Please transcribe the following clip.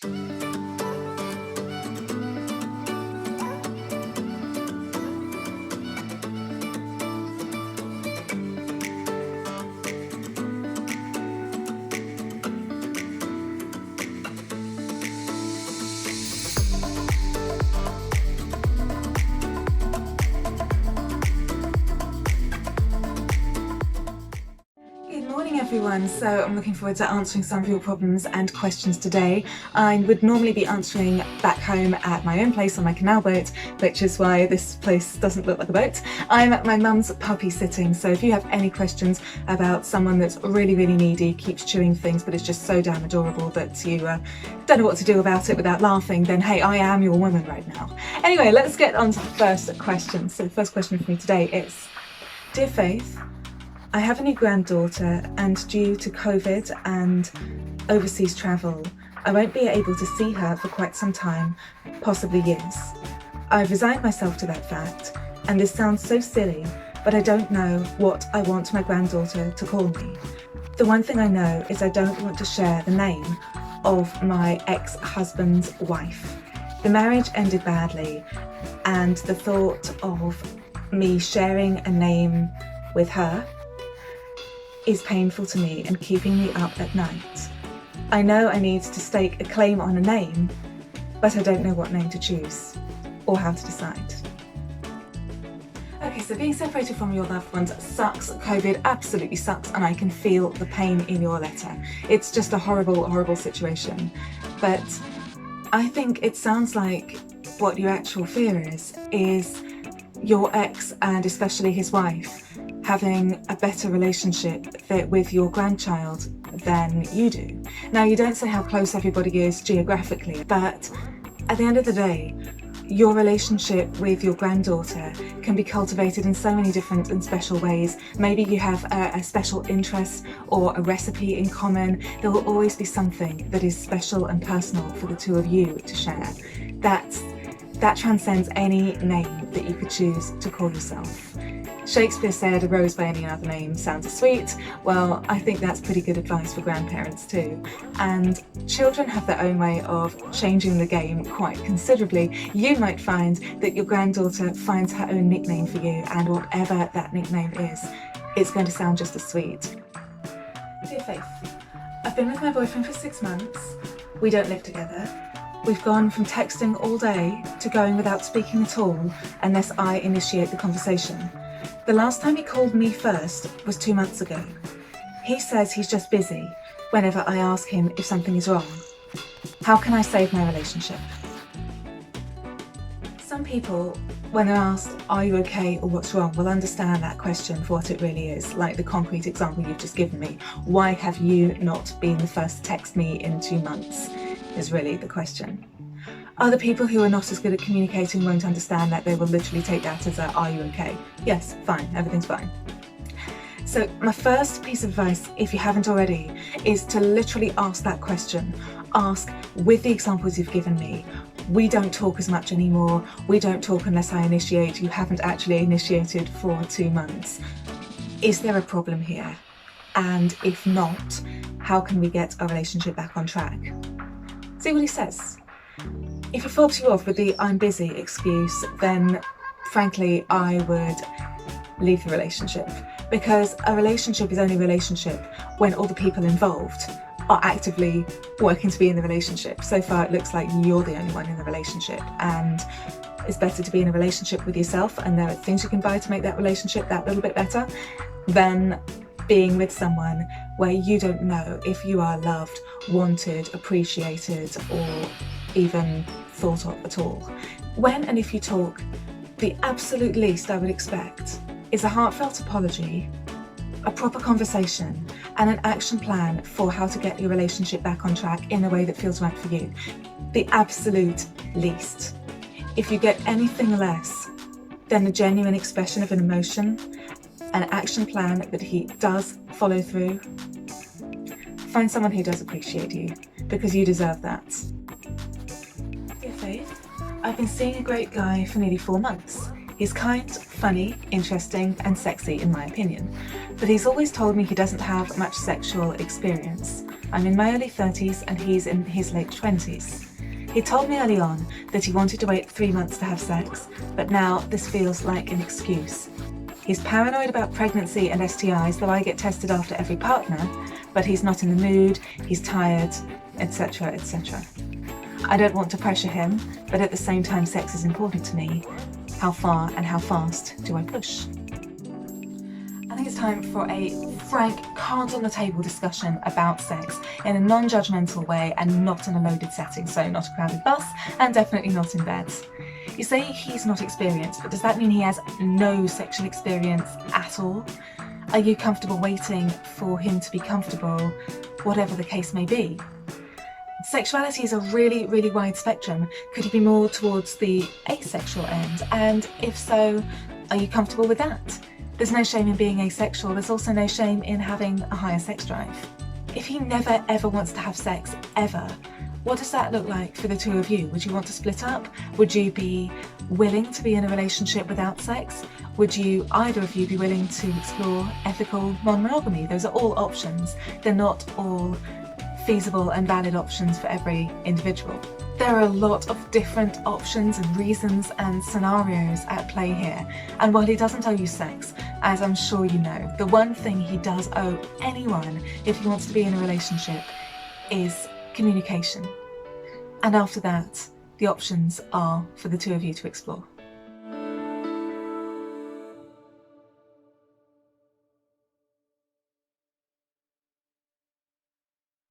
Good morning everyone, so I'm looking forward to answering some of your problems and questions today. I would normally be answering back home at my own place on my canal boat, which is why this place doesn't look like a boat. I'm at my mum's puppy sitting, so if you have any questions about someone that's really needy, keeps chewing things but is just so damn adorable that you don't know what to do about it without laughing, then hey, I am your woman right now. Anyway, let's get on to the first question. So the first question for me today is, Dear Faith, I have a new granddaughter, and due to COVID and overseas travel, I won't be able to see her for quite some time, possibly years. I've resigned myself to that fact, and this sounds so silly, but I don't know what I want my granddaughter to call me. The one thing I know is I don't want to share the name of my ex-husband's wife. The marriage ended badly, and the thought of me sharing a name with her is painful to me and keeping me up at night. I know I need to stake a claim on a name, but I don't know what name to choose or how to decide. Okay, so being separated from your loved ones sucks. COVID absolutely sucks, and I can feel the pain in your letter. It's just a horrible situation. But I think it sounds like what your actual fear is your ex, and especially his wife, having a better relationship with your grandchild than you do. Now, you don't say how close everybody is geographically, but at the end of the day, your relationship with your granddaughter can be cultivated in so many different and special ways. Maybe you have a special interest or a recipe in common. There will always be something that is special and personal for the two of you to share. That transcends any name that you could choose to call yourself. Shakespeare said, a rose by any other name sounds sweet. Well, I think that's pretty good advice for grandparents too. And children have their own way of changing the game quite considerably. You might find that your granddaughter finds her own nickname for you, and whatever that nickname is, it's going to sound just as sweet. Dear Faith, I've been with my boyfriend for 6 months. We don't live together. We've gone from texting all day to going without speaking at all unless I initiate the conversation. The last time he called me first was 2 months ago. He says he's just busy whenever I ask him if something is wrong. How can I save my relationship? Some people, when they're asked, are you okay or what's wrong, will understand that question for what it really is, like the concrete example you've just given me. Why have you not been the first to text me in 2 months is really the question. Other people who are not as good at communicating won't understand that. They will literally take that as a, are you okay? Yes, fine, everything's fine. So my first piece of advice, if you haven't already, is to literally ask that question. Ask, with the examples you've given me, we don't talk as much anymore, we don't talk unless I initiate, you haven't actually initiated for 2 months. Is there a problem here? And if not, how can we get our relationship back on track? See what he says. If he fobbed you off with the I'm busy excuse, then frankly, I would leave the relationship, because a relationship is only a relationship when all the people involved are actively working to be in the relationship. So far, it looks like you're the only one in the relationship, and it's better to be in a relationship with yourself, and there are things you can buy to make that relationship that little bit better, than being with someone where you don't know if you are loved, wanted, appreciated, or even thought of at all. When and if you talk, the absolute least I would expect is a heartfelt apology, a proper conversation, and an action plan for how to get your relationship back on track in a way that feels right for you. The absolute least. If you get anything less than a genuine expression of an emotion, an action plan that he does follow through, find someone who does appreciate you, because you deserve that. Dear Faith, I've been seeing a great guy for nearly 4 months. He's kind, funny, interesting, and sexy in my opinion, but he's always told me he doesn't have much sexual experience. I'm in my early 30s and he's in his late 20s. He told me early on that he wanted to wait 3 months to have sex, but now this feels like an excuse. He's paranoid about pregnancy and STIs, though I get tested after every partner, but he's not in the mood, he's tired, etc, etc. I don't want to pressure him, but at the same time sex is important to me. How far and how fast do I push? I think it's time for a frank, cards on the table discussion about sex in a non-judgmental way and not in a loaded setting, so not a crowded bus and definitely not in bed. You say he's not experienced, but does that mean he has no sexual experience at all? Are you comfortable waiting for him to be comfortable, whatever the case may be? Sexuality is a really, really wide spectrum. Could he be more towards the asexual end? And if so, are you comfortable with that? There's no shame in being asexual, there's also no shame in having a higher sex drive. If he never ever wants to have sex, ever, what does that look like for the two of you? Would you want to split up? Would you be willing to be in a relationship without sex? Would you, either of you, be willing to explore ethical non-monogamy? Those are all options. They're not all feasible and valid options for every individual. There are a lot of different options and reasons and scenarios at play here, and while he doesn't owe you sex, as I'm sure you know, the one thing he does owe anyone if he wants to be in a relationship is communication. And after that, the options are for the two of you to explore.